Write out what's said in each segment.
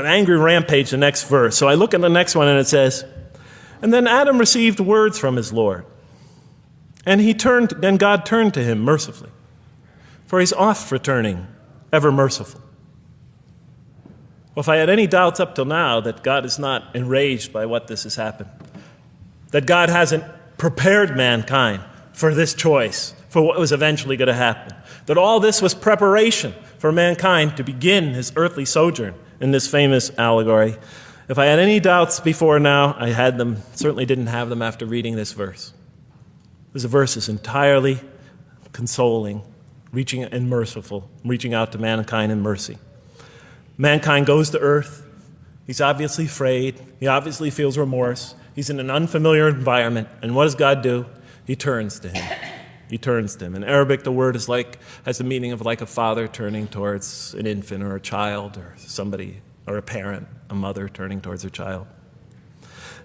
an angry rampage the next verse. So I look at the next one and it says, "And then Adam received words from his Lord. And God turned to him mercifully, for he's oft returning, ever merciful." Well, if I had any doubts up till now that God is not enraged by what this has happened, that God hasn't prepared mankind for this choice, for what was eventually going to happen, that all this was preparation for mankind to begin his earthly sojourn in this famous allegory, if I had any doubts before now, I had them, certainly didn't have them after reading this verse. This verse is entirely consoling, reaching and merciful, reaching out to mankind in mercy. Mankind goes to earth. He's obviously afraid. He obviously feels remorse. He's in an unfamiliar environment. And what does God do? He turns to him. He turns to him. In Arabic, the word has the meaning of like a father turning towards an infant or a child or somebody, or a parent, a mother turning towards her child.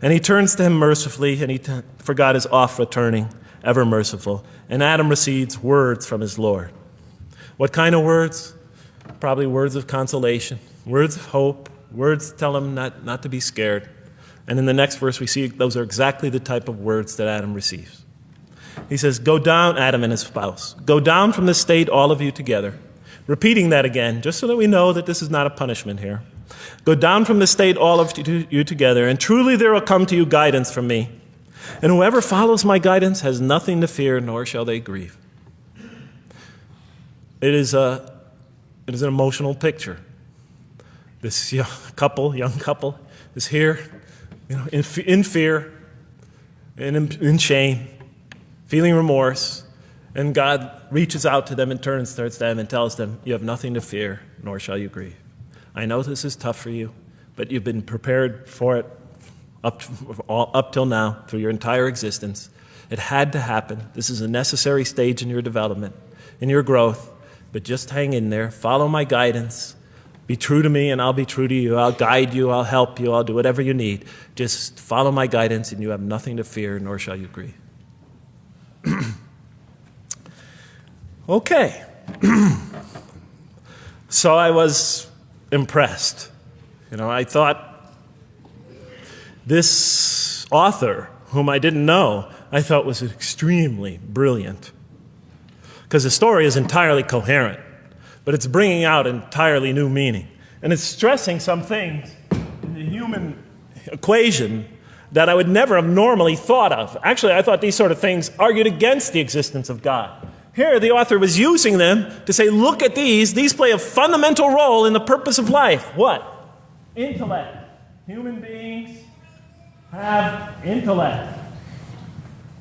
And he turns to him mercifully, for God is oft returning, ever merciful. And Adam receives words from his Lord. What kind of words? Probably words of consolation, words of hope, words tell him not to be scared. And in the next verse, we see those are exactly the type of words that Adam receives. He says, "Go down, Adam and his spouse. Go down from the state, all of you together." Repeating that again, just so that we know that this is not a punishment here. "Go down from the state, all of you together, and truly there will come to you guidance from me. And whoever follows my guidance has nothing to fear, nor shall they grieve." It is an emotional picture. This young couple is here, in fear, and in shame, feeling remorse, and God reaches out to them and turns towards them and tells them, "You have nothing to fear, nor shall you grieve. I know this is tough for you, but you've been prepared for it up till now, through your entire existence. It had to happen. This is a necessary stage in your development, in your growth, but just hang in there, follow my guidance, be true to me and I'll be true to you. I'll guide you, I'll help you, I'll do whatever you need. Just follow my guidance and you have nothing to fear, nor shall you grieve." Okay. So I was impressed. I thought this author, whom I didn't know, I thought was extremely brilliant. Because the story is entirely coherent, but it's bringing out entirely new meaning. And it's stressing some things in the human equation that I would never have normally thought of. Actually, I thought these sort of things argued against the existence of God. Here, the author was using them to say, look at these. These play a fundamental role in the purpose of life. What? Intellect. Human beings have intellect.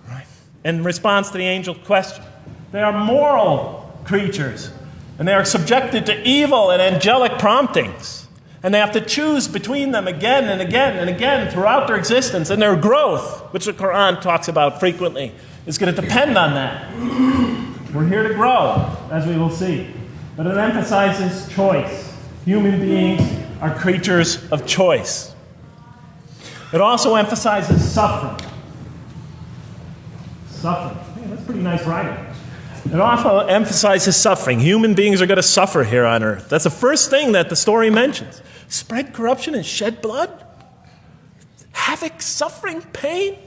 Right. In response to the angel's question, they are moral creatures, and they are subjected to evil and angelic promptings. And they have to choose between them again and again and again throughout their existence. And their growth, which the Quran talks about frequently, is going to depend on that. We're here to grow, as we will see. But it emphasizes choice. Human beings are creatures of choice. It also emphasizes suffering. Suffering. Hey, that's pretty nice writing. It also emphasizes suffering. Human beings are going to suffer here on earth. That's the first thing that the story mentions. Spread corruption and shed blood? Havoc, suffering, pain?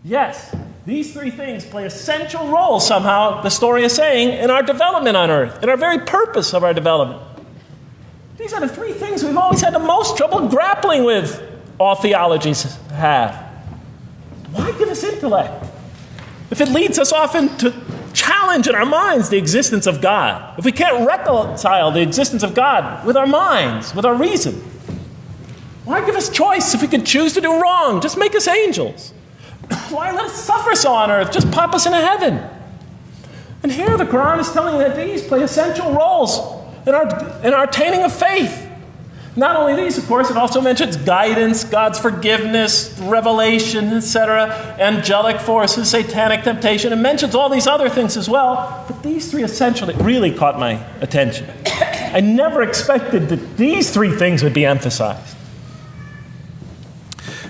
Yes, these three things play essential roles somehow, the story is saying, in our development on earth, in our very purpose of our development. These are the three things we've always had the most trouble grappling with, all theologies have. Why give us intellect? If it leads us often to challenge in our minds the existence of God, if we can't reconcile the existence of God with our minds, with our reason, why give us choice if we could choose to do wrong? Just make us angels. Why let us suffer so on earth? Just pop us into heaven. And here the Quran is telling that these play essential roles in our attaining of faith. Not only these, of course, it also mentions guidance, God's forgiveness, revelation, etc., angelic forces, satanic temptation. It mentions all these other things as well. But these three essentially really caught my attention. I never expected that these three things would be emphasized.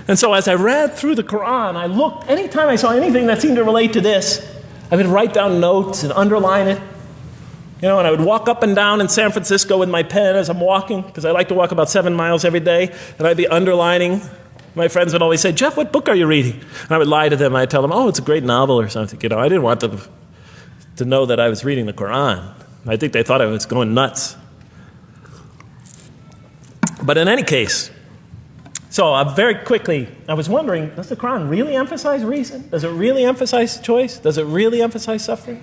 And so as I read through the Quran, I looked, anytime I saw anything that seemed to relate to this, I would write down notes and underline it. You know, and I would walk up and down in San Francisco with my pen as I'm walking, because I like to walk about 7 miles every day, and I'd be underlining. My friends would always say, "Jeff, what book are you reading?" And I would lie to them. I'd tell them, "Oh, it's a great novel or something." You know, I didn't want them to know that I was reading the Quran. I think they thought I was going nuts. But in any case, so very quickly, I was wondering, does the Quran really emphasize reason? Does it really emphasize choice? Does it really emphasize suffering?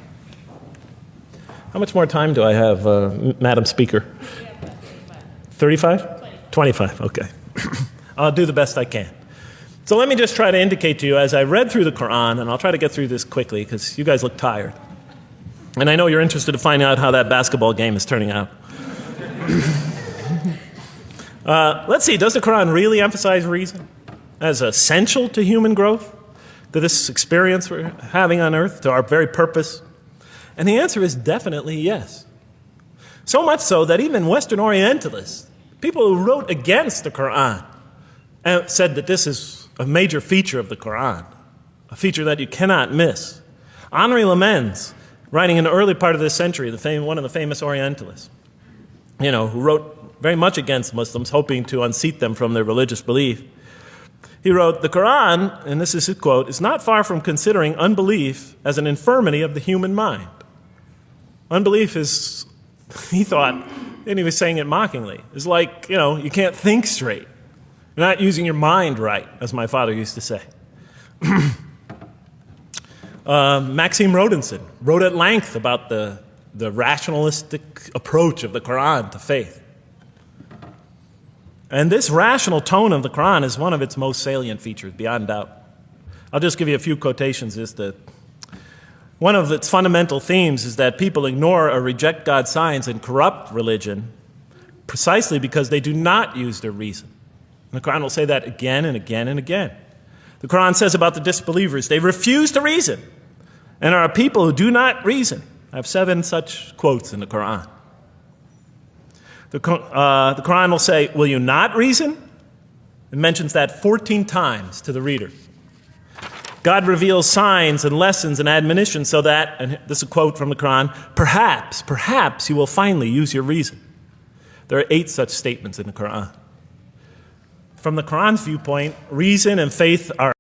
How much more time do I have, Madam Speaker? 35? 25, okay. I'll do the best I can. So let me just try to indicate to you, as I read through the Quran, and I'll try to get through this quickly because you guys look tired. And I know you're interested to find out how that basketball game is turning out. Let's see, does the Quran really emphasize reason as essential to human growth, to this experience we're having on earth, to our very purpose? And the answer is definitely yes. So much so that even Western Orientalists, people who wrote against the Quran, said that this is a major feature of the Quran, a feature that you cannot miss. Henri Lamens, writing in the early part of this century, one of the famous Orientalists, you know, who wrote very much against Muslims, hoping to unseat them from their religious belief. He wrote, "The Quran," and this is his quote, "is not far from considering unbelief as an infirmity of the human mind." Unbelief is, he thought, and he was saying it mockingly, is like, you know, you can't think straight. You're not using your mind right, as my father used to say. Maxime Rodinson wrote at length about the rationalistic approach of the Quran to faith. And this rational tone of the Quran is one of its most salient features, beyond doubt. I'll just give you a few quotations. One of its fundamental themes is that people ignore or reject God's signs and corrupt religion precisely because they do not use their reason. And the Quran will say that again and again and again. The Quran says about the disbelievers, they refuse to reason and are a people who do not reason. I have 7 such quotes in the Quran. The Quran will say, "Will you not reason?" It mentions that 14 times to the reader. God reveals signs and lessons and admonitions so that, and this is a quote from the Quran, perhaps you will finally use your reason. There are 8 such statements in the Quran. From the Quran's viewpoint, reason and faith are